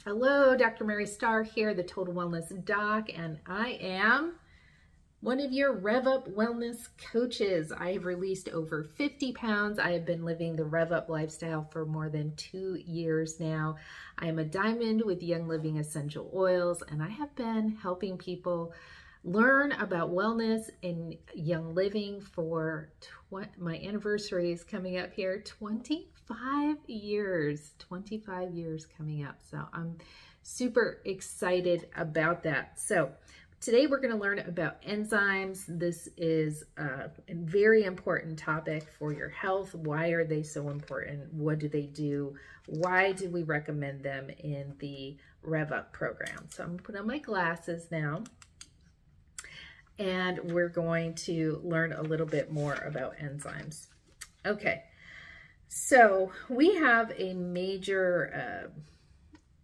Hello, Dr. Mary Starr here, the Total Wellness Doc, and I am one of your Rev Up Wellness coaches. I have released over 50 pounds. I have been living the Rev Up lifestyle for more than 2 years now. I am a diamond with Young Living Essential Oils, and I have been helping people learn about wellness and young living for my anniversary is coming up here, 25 years coming up. So I'm super excited about that. So today we're going to learn about enzymes. This is a very important topic for your health. Why are they so important? What do they do? Why do we recommend them in the Rev Up program? So I'm going to put on my glasses now, and we're going to learn a little bit more about enzymes. Okay, so we have a major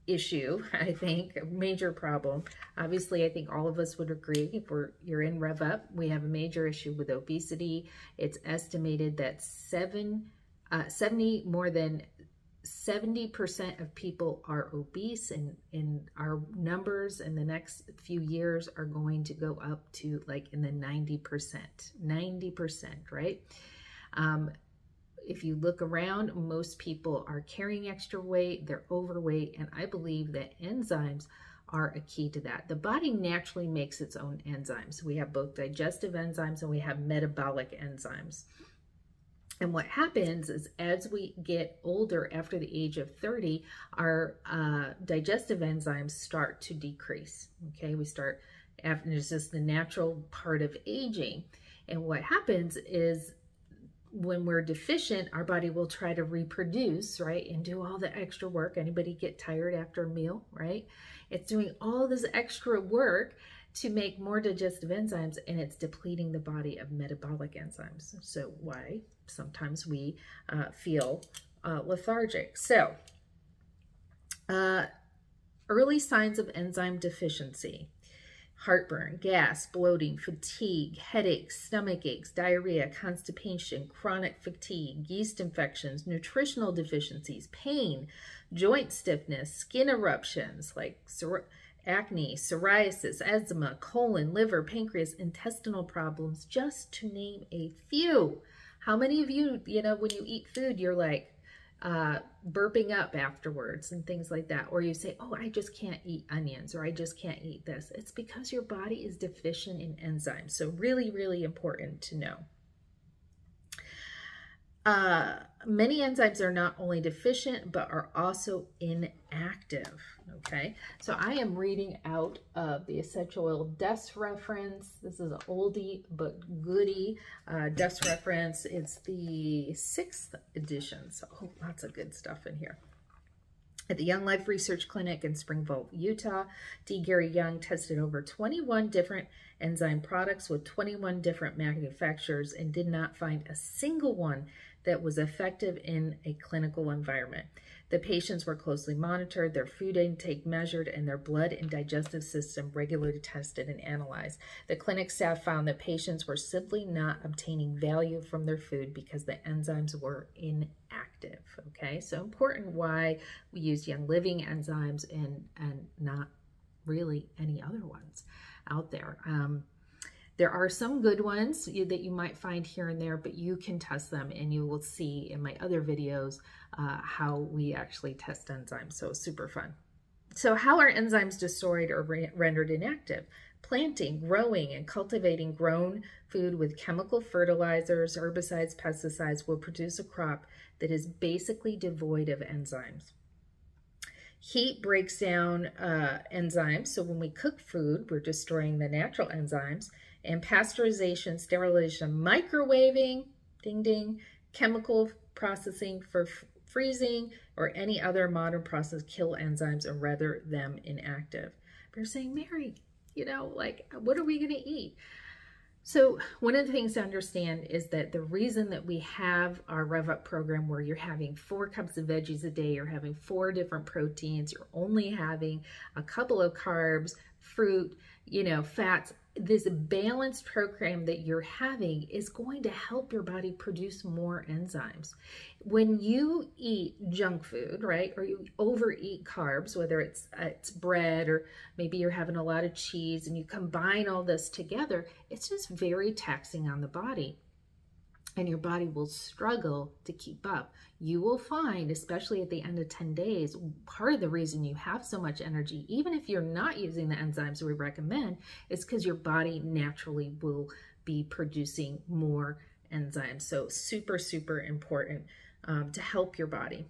issue, I think, a major problem. Obviously, I think all of us would agree, if you're in Rev Up, we have a major issue with obesity. It's estimated that more than 70% of people are obese, and our numbers in the next few years are going to go up to like in the 90%, right? If you look around, most people are carrying extra weight, they're overweight, and I believe that enzymes are a key to that. The body naturally makes its own enzymes. We have both digestive enzymes and we have metabolic enzymes. And what happens is as we get older, after the age of 30, our digestive enzymes start to decrease, okay? It's just the natural part of aging. And what happens is when we're deficient, our body will try to reproduce, right? And do all the extra work. Anybody get tired after a meal, right? It's doing all this extra work to make more digestive enzymes, and it's depleting the body of metabolic enzymes. So why sometimes we feel lethargic. So early signs of enzyme deficiency: heartburn, gas, bloating, fatigue, headaches, stomach aches, diarrhea, constipation, chronic fatigue, yeast infections, nutritional deficiencies, pain, joint stiffness, skin eruptions like acne, psoriasis, eczema, colon, liver, pancreas, intestinal problems, just to name a few. How many of you, when you eat food, you're like burping up afterwards and things like that? Or you say, oh, I just can't eat onions, or I just can't eat this. It's because your body is deficient in enzymes. So really, really important to know. Many enzymes are not only deficient, but are also inactive, okay? So I am reading out of the Essential Oil Desk Reference. This is an oldie but goodie desk reference. It's the 6th edition, so lots of good stuff in here. At the Young Life Research Clinic in Springville, Utah, D. Gary Young tested over 21 different enzyme products with 21 different manufacturers and did not find a single one that was effective in a clinical environment. The patients were closely monitored, their food intake measured, and their blood and digestive system regularly tested and analyzed. The clinic staff found that patients were simply not obtaining value from their food because the enzymes were inactive, okay? So important why we use Young Living enzymes and not really any other ones out there. There are some good ones that you might find here and there, but you can test them, and you will see in my other videos how we actually test enzymes. So super fun. So how are enzymes destroyed or rendered inactive? Planting, growing, and cultivating grown food with chemical fertilizers, herbicides, pesticides will produce a crop that is basically devoid of enzymes. Heat breaks down enzymes, so when we cook food, we're destroying the natural enzymes. And pasteurization, sterilization, microwaving, ding ding, chemical processing for freezing, or any other modern process kill enzymes and render them inactive. But you're saying, Mary, what are we going to eat? So one of the things to understand is that the reason that we have our Rev Up program where you're having 4 cups of veggies a day, you're having 4 different proteins, you're only having a couple of carbs, fruit, fats, this balanced program that you're having is going to help your body produce more enzymes. When you eat junk food, right, or you overeat carbs, whether it's bread or maybe you're having a lot of cheese, and you combine all this together, it's just very taxing on the body. And your body will struggle to keep up. You will find, especially at the end of 10 days, part of the reason you have so much energy, even if you're not using the enzymes we recommend, is because your body naturally will be producing more enzymes. So super, super important to help your body.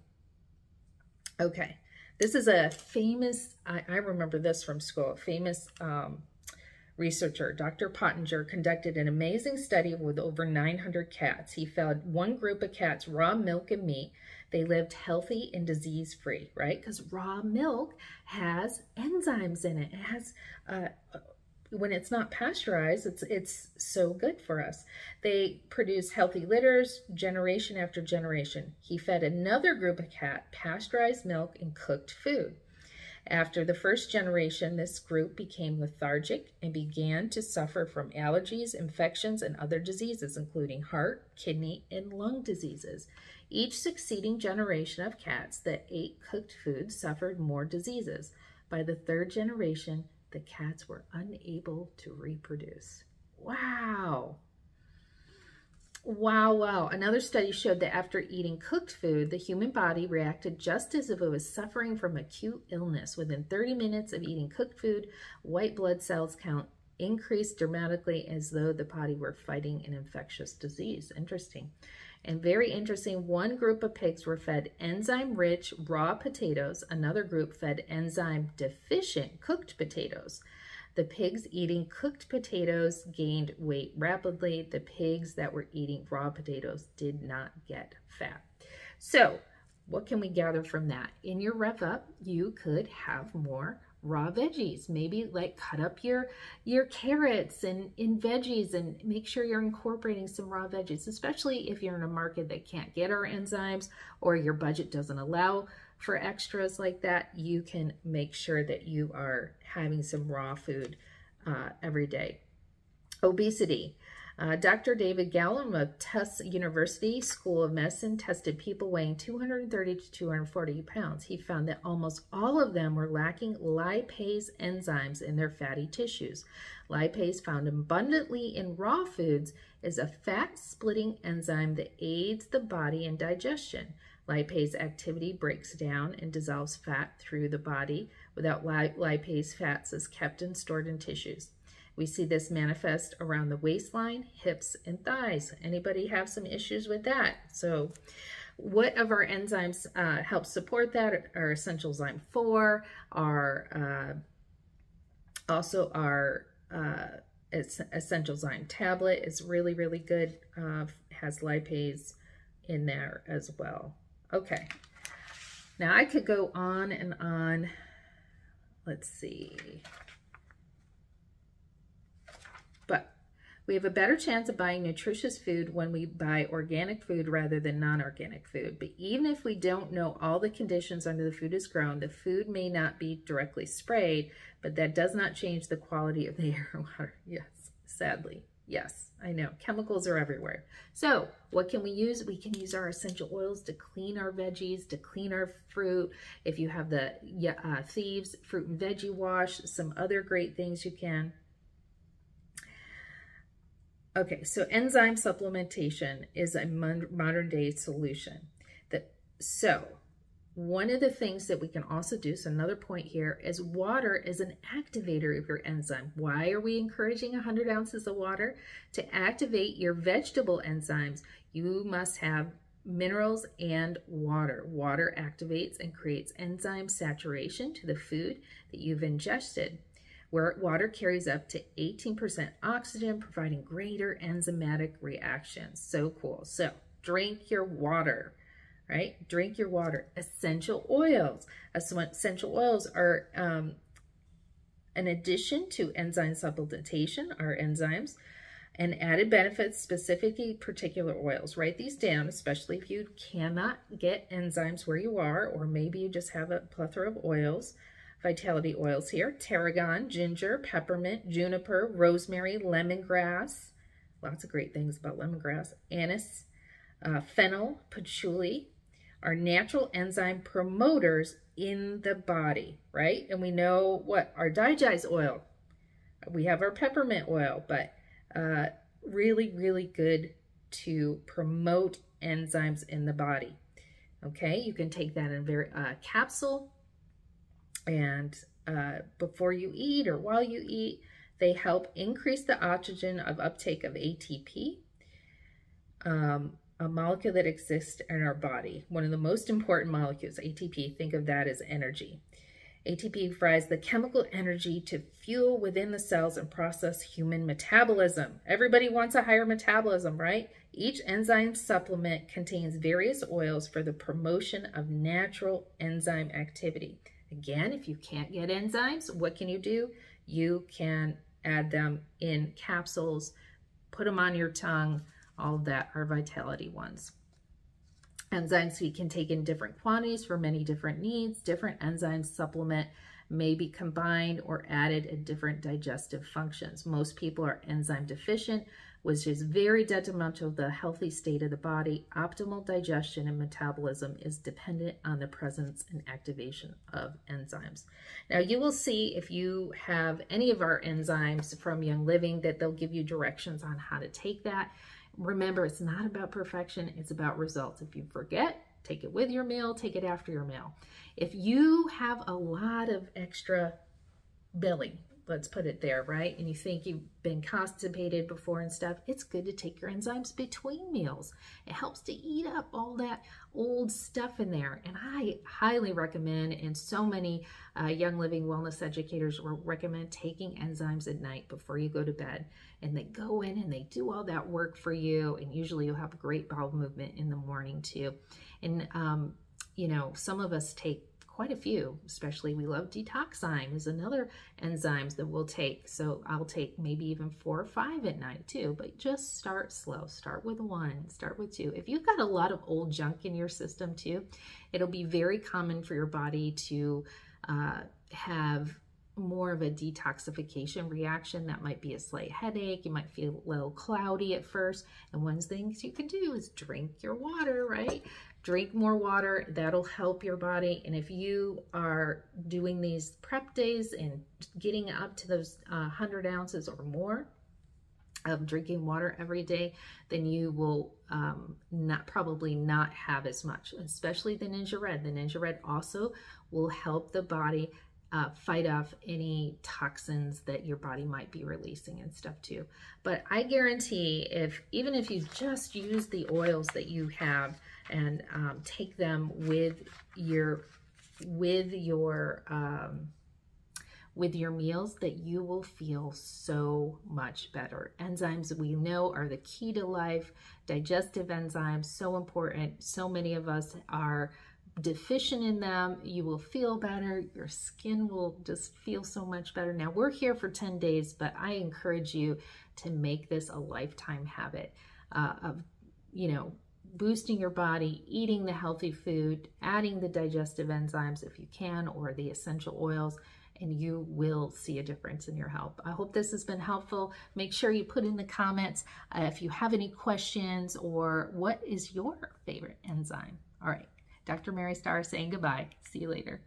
Okay, this is a famous, I remember this from school, famous researcher, Dr. Pottinger, conducted an amazing study with over 900 cats. He fed one group of cats raw milk and meat. They lived healthy and disease-free, right? Because raw milk has enzymes in it. It has, when it's not pasteurized, it's so good for us. They produce healthy litters generation after generation. He fed another group of cat pasteurized milk and cooked food. After the first generation, this group became lethargic and began to suffer from allergies, infections, and other diseases, including heart, kidney, and lung diseases. Each succeeding generation of cats that ate cooked food suffered more diseases. By the third generation, the cats were unable to reproduce. Wow. Wow, wow. Another study showed that after eating cooked food, the human body reacted just as if it was suffering from acute illness. Within 30 minutes of eating cooked food, white blood cells count increased dramatically as though the body were fighting an infectious disease. Interesting. And very interesting, one group of pigs were fed enzyme-rich raw potatoes. Another group fed enzyme-deficient cooked potatoes. The pigs eating cooked potatoes gained weight rapidly. The pigs that were eating raw potatoes did not get fat. So what can we gather from that? In your rev up, you could have more raw veggies. Maybe like cut up your carrots and in veggies, and make sure you're incorporating some raw veggies, especially if you're in a market that can't get our enzymes or your budget doesn't allow for extras like that. You can make sure that you are having some raw food every day. Obesity. Dr. David Gallen of Tufts University School of Medicine tested people weighing 230 to 240 pounds. He found that almost all of them were lacking lipase enzymes in their fatty tissues. Lipase, found abundantly in raw foods, is a fat-splitting enzyme that aids the body in digestion. Lipase activity breaks down and dissolves fat through the body. Without lipase, fats is kept and stored in tissues. We see this manifest around the waistline, hips, and thighs. Anybody have some issues with that? So what of our enzymes help support that? Our Essential Zyme 4, also our Essential Zyme tablet is really, really good. Has lipase in there as well. Okay, now I could go on and on. Let's see. But we have a better chance of buying nutritious food when we buy organic food rather than non-organic food. But even if we don't know all the conditions under the food is grown, the food may not be directly sprayed, but that does not change the quality of the air and water. Yes, sadly. Yes, I know. Chemicals are everywhere. So what can we use? We can use our essential oils to clean our veggies, to clean our fruit. If you have the Thieves Fruit and Veggie Wash, some other great things you can. Okay, so enzyme supplementation is a modern day solution. One of the things that we can also do, so another point here, is water is an activator of your enzyme. Why are we encouraging 100 ounces of water? To activate your vegetable enzymes, you must have minerals and water. Water activates and creates enzyme saturation to the food that you've ingested, where water carries up to 18% oxygen, providing greater enzymatic reactions. So cool. So drink your water. Right? Drink your water. Essential oils. Essential oils are an addition to enzyme supplementation, our enzymes, and added benefits, specifically particular oils. Write these down, especially if you cannot get enzymes where you are, or maybe you just have a plethora of oils. vitality oils here: tarragon, ginger, peppermint, juniper, rosemary, lemongrass. Lots of great things about lemongrass. Anise, fennel, patchouli are natural enzyme promoters in the body, right? And we know what our Digest oil, we have our peppermint oil, but really, really good to promote enzymes in the body. Okay, you can take that in a capsule, and before you eat or while you eat, they help increase the oxygen of uptake of ATP, a molecule that exists in our body. One of the most important molecules, ATP, think of that as energy. ATP provides the chemical energy to fuel within the cells and process human metabolism. Everybody wants a higher metabolism, right? Each enzyme supplement contains various oils for the promotion of natural enzyme activity. Again, if you can't get enzymes, what can you do? You can add them in capsules, put them on your tongue. All of that are vitality ones. Enzymes we can take in different quantities for many different needs. Different enzymes supplement may be combined or added in different digestive functions. Most people are enzyme deficient, which is very detrimental to the healthy state of the body. Optimal digestion and metabolism is dependent on the presence and activation of enzymes. Now you will see if you have any of our enzymes from Young Living that they'll give you directions on how to take that. Remember, it's not about perfection, it's about results. If you forget, take it with your meal, take it after your meal. If you have a lot of extra belly, let's put it there, right? And you think you've been constipated before and stuff, it's good to take your enzymes between meals. It helps to eat up all that old stuff in there. And I highly recommend, and so many Young Living wellness educators will recommend taking enzymes at night before you go to bed. And they go in and they do all that work for you. And usually you'll have great bowel movement in the morning too. And, you know, some of us take quite a few, especially we love Detoxime is another enzymes that we'll take. So I'll take maybe even 4 or 5 at night too, but just start slow. Start with 1, start with 2. If you've got a lot of old junk in your system too, it'll be very common for your body to have more of a detoxification reaction. That might be a slight headache. You might feel a little cloudy at first. And one of the things you can do is drink your water, right? Drink more water. That'll help your body. And if you are doing these prep days and getting up to those 100 ounces or more of drinking water every day, then you will probably not have as much, especially the Ninja Red. The Ninja Red also will help the body fight off any toxins that your body might be releasing and stuff too. But I guarantee even if you just use the oils that you have and take them with your meals, that you will feel so much better. Enzymes, we know, are the key to life. Digestive enzymes, so important. So many of us are deficient in them. You will feel better. Your skin will just feel so much better. Now we're here for 10 days, but I encourage you to make this a lifetime habit of, you know, boosting your body, eating the healthy food, adding the digestive enzymes if you can, or the essential oils, and you will see a difference in your health. I hope this has been helpful. Make sure you put in the comments if you have any questions or what is your favorite enzyme. All right. Dr. Mary Starr saying goodbye. See you later.